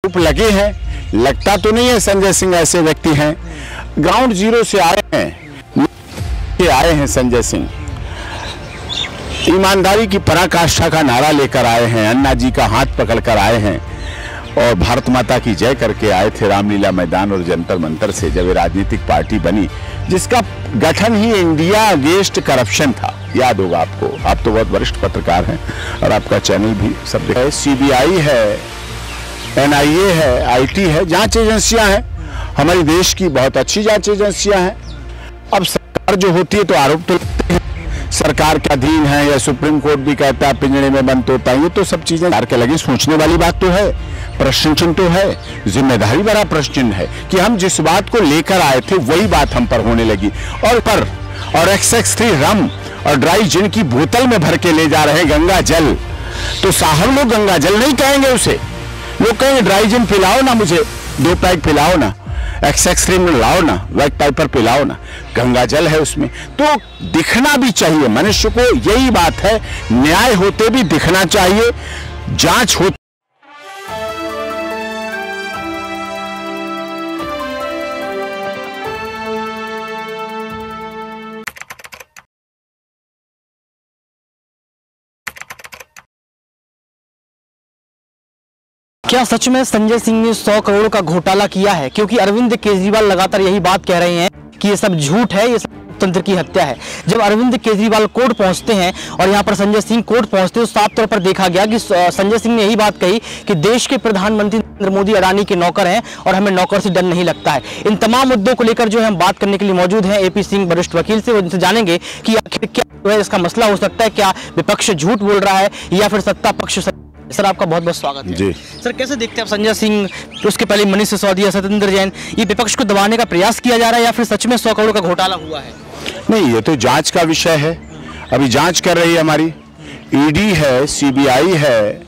आरोप लगे हैं। लगता तो नहीं है संजय सिंह ऐसे व्यक्ति हैं, ग्राउंड जीरो से आए हैं संजय सिंह। ईमानदारी की पराकाष्ठा का नारा लेकर आए हैं, अन्ना जी का हाथ पकड़कर आए हैं और भारत माता की जय करके आए थे रामलीला मैदान और जंतर मंतर से जब ये राजनीतिक पार्टी बनी, जिसका गठन ही इंडिया अगेंस्ट करप्शन था। याद होगा आपको, आप तो बहुत वरिष्ठ पत्रकार हैं और आपका चैनल भी सब देखा है। सीबीआई है, एनआईए है, आईटी है, जांच एजेंसियां हैं, हमारे देश की बहुत अच्छी जांच एजेंसियां हैं। अब सरकार जो होती है तो आरोप तो लगते हैं, सरकार के अधीन है या सुप्रीम कोर्ट भी कहता है पिंजड़े में बंद होता है, ये तो सब चीजें सरकार के लगी। सोचने वाली बात तो है, प्रश्न चिन्ह तो है, जिम्मेदारी बड़ा प्रश्न चिन्ह है कि हम जिस बात को लेकर आए थे वही बात हम पर होने लगी। और XX3 रम और ड्राई जिन की बोतल में भर के ले जा रहे हैं गंगा जल, तो साहब लोग गंगा जल नहीं कहेंगे उसे, लोग कहेंगे ड्राई जिन पिलाओ ना, मुझे 2 पैक पिलाओ ना, XX3 में लाओ ना, व्हाइट पाइपर पिलाओ ना, गंगा जल है उसमें। तो दिखना भी चाहिए मनुष्य को, यही बात है, न्याय होते भी दिखना चाहिए, जांच होती। क्या सच में संजय सिंह ने 100 करोड़ का घोटाला किया है? क्योंकि अरविंद केजरीवाल लगातार यही बात कह रहे हैं कि ये सब झूठ है, ये सब लोकतंत्र की हत्या है। जब अरविंद केजरीवाल कोर्ट पहुंचते हैं और यहाँ पर संजय सिंह कोर्ट पहुंचते हैं, तो साफ तौर पर देखा गया कि संजय सिंह ने यही बात कही कि देश के प्रधानमंत्री नरेंद्र मोदी अडानी के नौकर हैं और हमें नौकर से डर नहीं लगता है। इन तमाम मुद्दों को लेकर जो है हम बात करने के लिए मौजूद हैं AP सिंह वरिष्ठ वकील से, उनसे जानेंगे कि आखिर क्या जो है इसका मसला हो सकता है, क्या विपक्ष झूठ बोल रहा है या फिर सत्ता पक्ष। सर आपका बहुत बहुत स्वागत है जी। सर कैसे देखते हैं आप संजय सिंह, उसके पहले मनीष सिसोदिया, सत्येंद्र जैन, ये विपक्ष को दबाने का प्रयास किया जा रहा है या फिर सच में 100 करोड़ का घोटाला हुआ है? नहीं, ये तो जांच का विषय है, अभी जांच कर रही है हमारी ईडी है, सीबीआई है,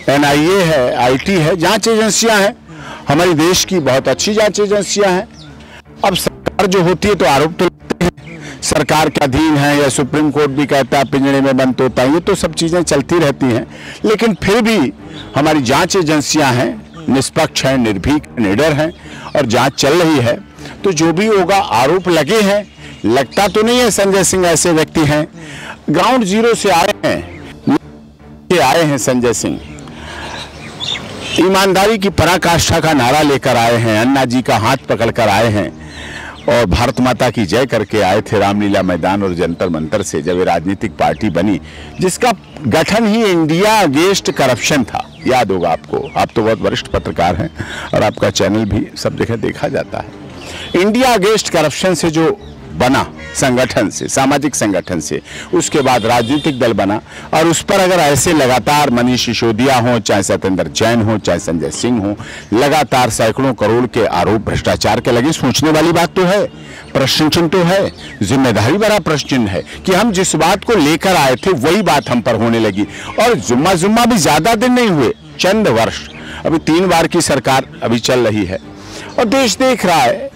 एनआईए है, आईटी है, जांच एजेंसियां हैं, हमारे देश की बहुत अच्छी जांच एजेंसियां हैं। अब सरकार जो होती है तो आरोप तो लगते हैं, सरकार के अधीन है या सुप्रीम कोर्ट भी कहता है पिंजड़े में बंद होता है, ये तो सब चीजें चलती रहती हैं, लेकिन फिर भी हमारी जांच एजेंसियां हैं, निष्पक्ष हैं, निर्भीक, निडर हैं और जांच चल रही है। तो जो भी होगा, आरोप लगे हैं, लगता तो नहीं है संजय सिंह ऐसे व्यक्ति हैं, ग्राउंड जीरो से आए हैं संजय सिंह। ईमानदारी की पराकाष्ठा का नारा लेकर आए हैं, अन्ना जी का हाथ पकड़कर आए हैं और भारत माता की जय करके आए थे रामलीला मैदान और जंतर मंतर से जब ये राजनीतिक पार्टी बनी, जिसका गठन ही इंडिया अगेंस्ट करप्शन था। याद होगा आपको, आप तो बहुत वरिष्ठ पत्रकार हैं और आपका चैनल भी सब जगह देखा जाता है। इंडिया अगेंस्ट करप्शन से जो बना संगठन से, सामाजिक संगठन से, उसके बाद राजनीतिक दल बना और उस पर अगर ऐसे लगातार मनीष सिसोदिया हो, चाहे सत्येंद्र जैन हो, चाहे संजय सिंह हो, लगातार सैकड़ों करोड़ के आरोप भ्रष्टाचार के लगे। सोचने वाली बात तो है, प्रश्न चिन्ह तो है, जिम्मेदारी बड़ा प्रश्न चिन्ह है कि हम जिस बात को लेकर आए थे वही बात हम पर होने लगी। और जुम्मा भी ज्यादा दिन नहीं हुए, चंद वर्ष, अभी 3 बार की सरकार अभी चल रही है और देश देख रहा है।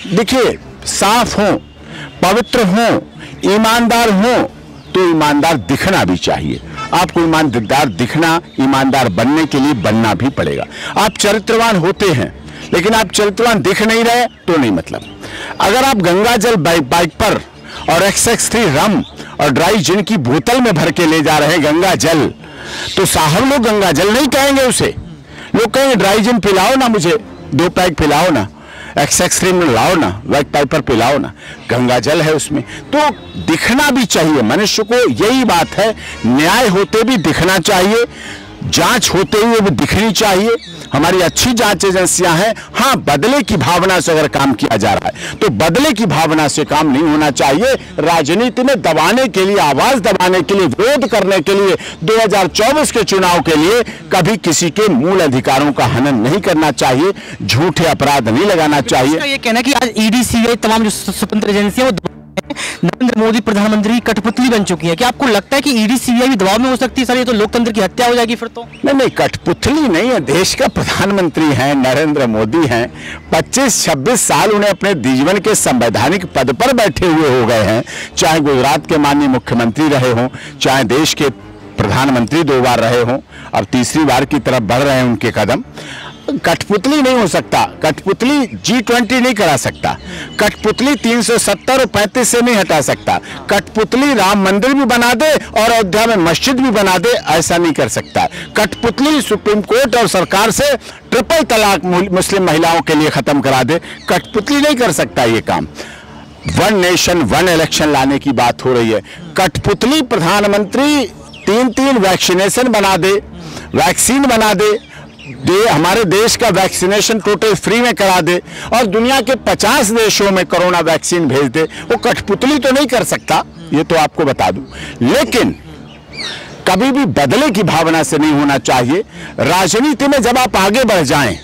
देखिए, साफ हो, पवित्र हो, ईमानदार हो, तो ईमानदार दिखना भी चाहिए। आपको ईमानदार दिखना, ईमानदार बनने के लिए बनना भी पड़ेगा। आप चरित्रवान होते हैं, लेकिन आप चरित्रवान दिख नहीं रहे तो नहीं मतलब। अगर आप गंगा जल बाइक पर और XX3 रम और ड्राई जिन की बोतल में भर के ले जा रहे हैं गंगा जल, तो साहब लोग गंगा जल नहीं कहेंगे उसे, लोग कहेंगे ड्राई जिन पिलाओ ना, मुझे 2 पैक पिलाओ ना, XX3 में लाओ ना, व्हाइट पाइपर पिलाओ ना, गंगा जल है उसमें। तो दिखना भी चाहिए मनुष्य को, यही बात है, न्याय होते भी दिखना चाहिए, जांच होते हुए भी दिखनी चाहिए। हमारी अच्छी जांच एजेंसियां हैं। हाँ, बदले की भावना से अगर काम किया जा रहा है तो बदले की भावना से काम नहीं होना चाहिए। राजनीति में दबाने के लिए, आवाज दबाने के लिए, विरोध करने के लिए, 2024 के चुनाव के लिए कभी किसी के मूल अधिकारों का हनन नहीं करना चाहिए, झूठे अपराध नहीं लगाना चाहिए। ये कहना कि आज ईडी, सीबीआई, तमाम जो स्वतंत्र एजेंसियां नरेंद्र मोदी प्रधानमंत्री की कठपुतली बन चुकी है। क्या आपको लगता है कि ईडी, सीबीआई भी दबाव में हो सकती है? सर, ये तो लोकतंत्र की हत्या हो जाएगी फिर तो। नहीं, कठपुतली नहीं है, देश का प्रधानमंत्री हैं, नरेंद्र मोदी हैं। 25-26 साल उन्हें अपने जीवन के संवैधानिक पद पर बैठे हुए हो गए हैं, चाहे गुजरात के माननीय मुख्यमंत्री रहे हों, चाहे देश के प्रधानमंत्री 2 बार रहे हों, अब तीसरी बार की तरफ बढ़ रहे हैं उनके कदम। कठपुतली नहीं हो सकता, कठपुतली G20 नहीं करा सकता, कठपुतली 370 और 35 से नहीं हटा सकता, कठपुतली राम मंदिर भी बना दे और अयोध्या में मस्जिद भी बना दे, ऐसा नहीं कर सकता। कठपुतली सुप्रीम कोर्ट और सरकार से ट्रिपल तलाक मुस्लिम महिलाओं के लिए खत्म करा दे, कठपुतली नहीं कर सकता ये काम। वन नेशन वन इलेक्शन लाने की बात हो रही है, कठपुतली प्रधानमंत्री 3-3 वैक्सीनेशन बना दे, वैक्सीन बना दे, हमारे देश का वैक्सीनेशन टोटल फ्री में करा दे और दुनिया के 50 देशों में कोरोना वैक्सीन भेज दे, वो कठपुतली तो नहीं कर सकता, ये तो आपको बता दूं। लेकिन कभी भी बदले की भावना से नहीं होना चाहिए। राजनीति में जब आप आगे बढ़ जाएं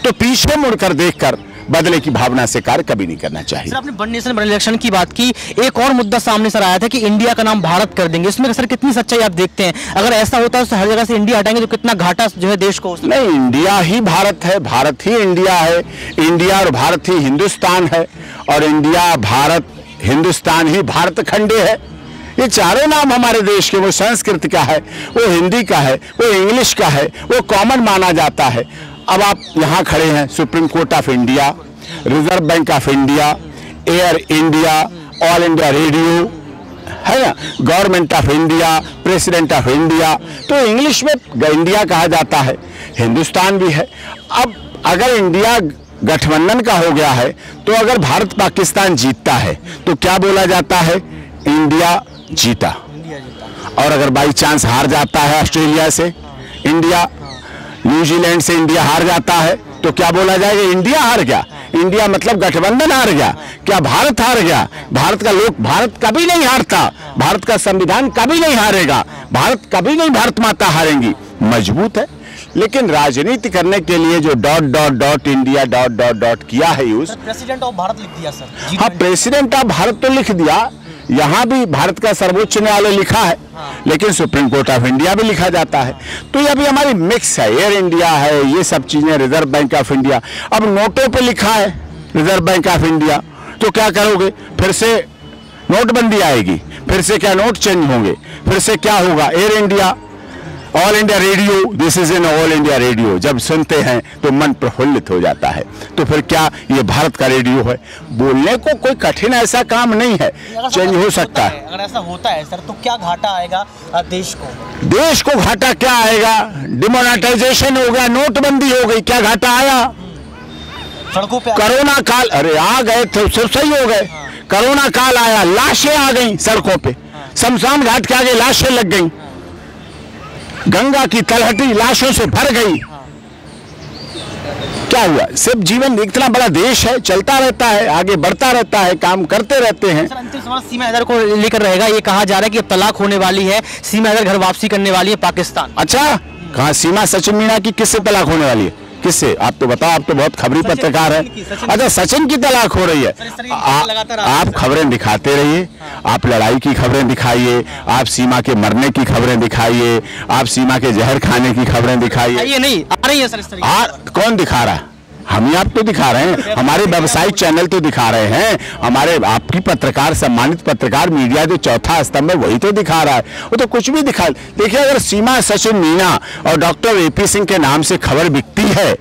तो पीछे मुड़कर देखकर बदले की भावना से कार्य कभी नहीं करना चाहिए। सर, आपने वन नेशन वन इलेक्शन की बात की, एक और मुद्दा सामने सर आया था कि इंडिया का नाम भारत कर देंगे, इसमें सर कितनी सच्चाई आप देखते हैं? अगर ऐसा होता है तो हर जगह से इंडिया हटाएंगे तो कितना घाटा जो है देश को? नहीं, इंडिया ही भारत है, भारत ही इंडिया है, इंडिया और भारत ही हिंदुस्तान है और इंडिया भारत हिंदुस्तान ही भारत खंडे है। ये चारों नाम हमारे देश के, वो संस्कृत का है, वो हिंदी का है, वो इंग्लिश का है, वो कॉमन माना जाता है। अब आप यहाँ खड़े हैं, supreme court of India, reserve bank of India, air India, all India radio है ना, government of India, president of India, तो इंग्लिश में इंडिया कहा जाता है, हिंदुस्तान भी है। अब अगर इंडिया गठबंधन का हो गया है तो अगर भारत पाकिस्तान जीतता है तो क्या बोला जाता है? इंडिया जीता। और अगर बाई चांस हार जाता है ऑस्ट्रेलिया से इंडिया, न्यूजीलैंड से इंडिया हार जाता है तो क्या बोला जाएगा? इंडिया हार गया। इंडिया मतलब गठबंधन हार गया। क्या भारत हार गया? भारत का लोग, भारत कभी नहीं हारता, भारत का संविधान कभी नहीं हारेगा, भारत कभी नहीं, भारत माता हारेंगी, मजबूत है। लेकिन राजनीति करने के लिए जो dot dot dot India dot dot dot किया है यूज, प्रेसिडेंट ऑफ भारत लिख दिया सर। हाँ, प्रेसिडेंट ऑफ भारत तो लिख दिया, यहाँ भी भारत का सर्वोच्च न्यायालय लिखा है, लेकिन सुप्रीम कोर्ट ऑफ इंडिया भी लिखा जाता है। तो ये अभी हमारी मिक्स है, एयर इंडिया है, ये सब चीजें, रिजर्व बैंक ऑफ इंडिया। अब नोटों पे लिखा है रिजर्व बैंक ऑफ इंडिया, तो क्या करोगे? फिर से नोटबंदी आएगी, फिर से क्या नोट चेंज होंगे, फिर से क्या होगा? Air India, all India radio, this is an all India radio, जब सुनते हैं तो मन प्रफुल्लित हो जाता है। तो फिर क्या ये भारत का रेडियो है? बोलने को कोई कठिन ऐसा काम नहीं है, चेंज हो सकता है। अगर ऐसा होता है सर तो क्या घाटा आएगा देश को? देश को घाटा क्या आएगा? डिमोनेटाइजेशन हो गया, नोटबंदी हो गई, क्या घाटा आया? सड़कों पे कोरोना काल, अरे आ गए थे, सब सही हो गए। कोरोना काल आया, लाशें आ गई सड़कों पे, शमशान घाट के आगे लाशें लग गई, गंगा की तलहटी लाशों से भर गई। क्या हुआ? सिर्फ जीवन, इतना बड़ा देश है, चलता रहता है, आगे बढ़ता रहता है, काम करते रहते हैं। अंतिम सवाल सीमा हैदर को लेकर रहेगा, ये कहा जा रहा है कि अब तलाक होने वाली है, सीमा हैदर घर वापसी करने वाली है पाकिस्तान। अच्छा, कहाँ सीमा सचिन मीना की किससे तलाक होने वाली है? किससे? आप तो बताओ, आप तो बहुत खबरी पत्रकार है। अच्छा, सचिन की तलाक हो रही है। आप खबरें दिखाते रहिए, आप लड़ाई की खबरें दिखाइए, आप सीमा के मरने की खबरें दिखाइए, आप सीमा के जहर खाने की खबरें दिखाइए। ये नहीं आ रही है सर इस तरीके। कौन दिखा रहा है? हम ही आप तो दिखा रहे हैं, हमारे व्यावसायिक चैनल तो दिखा रहे हैं, हमारे आपकी पत्रकार, सम्मानित पत्रकार मीडिया जो चौथा स्तंभ है वही तो दिखा रहा है। वो तो कुछ भी दिखा। देखिए, अगर सीमा सचिन मीना और डॉक्टर एपी सिंह के नाम से खबर बिकती है,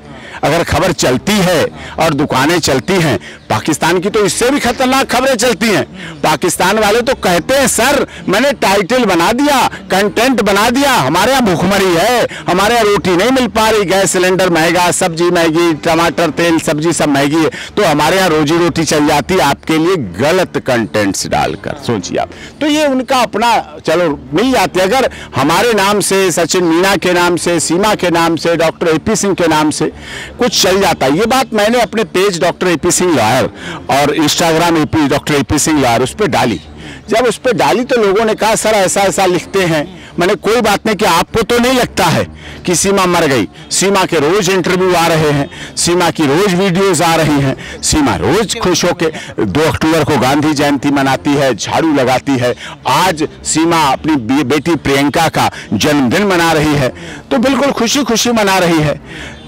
अगर खबर चलती है और दुकानें चलती हैं, पाकिस्तान की तो इससे भी खतरनाक खबरें चलती हैं। पाकिस्तान वाले तो कहते हैं सर मैंने टाइटल बना दिया, कंटेंट बना दिया, हमारे यहाँ भूखमरी है, हमारे यहाँ रोटी नहीं मिल पा रही, गैस सिलेंडर महंगा, सब्जी महंगी, टमाटर तेल सब्जी सब महंगी है, तो हमारे यहाँ रोजी रोटी चल जाती है आपके लिए गलत कंटेंट्स डालकर। सोचिए आप, तो ये उनका अपना, चलो मिल जाती है। अगर हमारे नाम से, सचिन मीना के नाम से, सीमा के नाम से, डॉक्टर एपी सिंह के नाम से कुछ चल जाता है। ये बात मैंने अपने page doctor AP Singh lawyer और Instagram AP doctor AP Singh lawyer उस पर डाली। जब उस पर डाली तो लोगों ने कहा सर ऐसा ऐसा लिखते हैं। मैंने कोई बात नहीं कि आपको तो नहीं लगता है कि सीमा मर गई। सीमा के रोज इंटरव्यू आ रहे हैं, सीमा की रोज वीडियोस आ रही हैं, सीमा रोज खुश होकर 2 अक्टूबर को गांधी जयंती मनाती है, झाड़ू लगाती है। आज सीमा अपनी बेटी प्रियंका का जन्मदिन मना रही है, तो बिल्कुल खुशी खुशी मना रही है।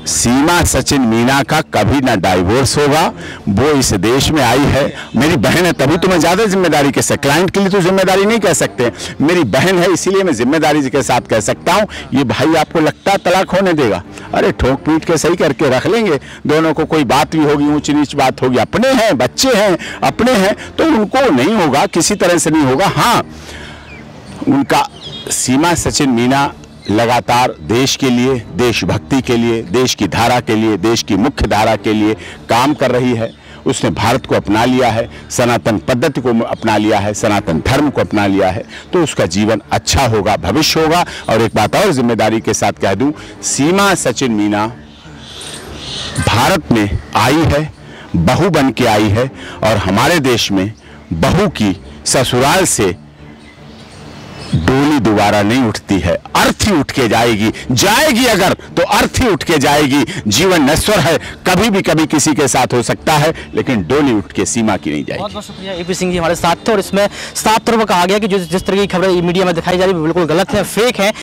सीमा सचिन मीना का कभी ना डाइवोर्स होगा। वो इस देश में आई है, मेरी बहन है, तभी तो मैं ज़्यादा जिम्मेदारी के साथ, क्लाइंट के लिए तो जिम्मेदारी नहीं कह सकते, मेरी बहन है इसीलिए मैं जिम्मेदारी के साथ कह सकता हूँ। ये भाई आपको लगता है तलाक होने देगा? अरे ठोक पीट के सही करके रख लेंगे दोनों को, कोई बात भी होगी, ऊंच नीच बात होगी, अपने हैं, बच्चे हैं, अपने हैं, तो उनको नहीं होगा, किसी तरह से नहीं होगा। हाँ, उनका सीमा सचिन मीना लगातार देश के लिए, देशभक्ति के लिए, देश की धारा के लिए, देश की मुख्य धारा के लिए काम कर रही है। उसने भारत को अपना लिया है, सनातन पद्धति को अपना लिया है, सनातन धर्म को अपना लिया है, तो उसका जीवन अच्छा होगा, भविष्य होगा। और एक बात और जिम्मेदारी के साथ कह दूं, सीमा सचिन मीना भारत में आई है, बहू बन के आई है, और हमारे देश में बहू की ससुराल से डोली दोबारा नहीं उठती है, अर्थी उठ के जाएगी, जाएगी अगर तो अर्थी उठ के जाएगी। जीवन नश्वर है, कभी भी कभी किसी के साथ हो सकता है, लेकिन डोली उठ के सीमा की नहीं जाएगी। बहुत बहुत शुक्रिया। एपी सिंह जी हमारे साथ थे और इसमें साफ तौर पर कहा गया कि जो जिस तरह की खबरें मीडिया में दिखाई जा रही है बिल्कुल गलत है, फेक है।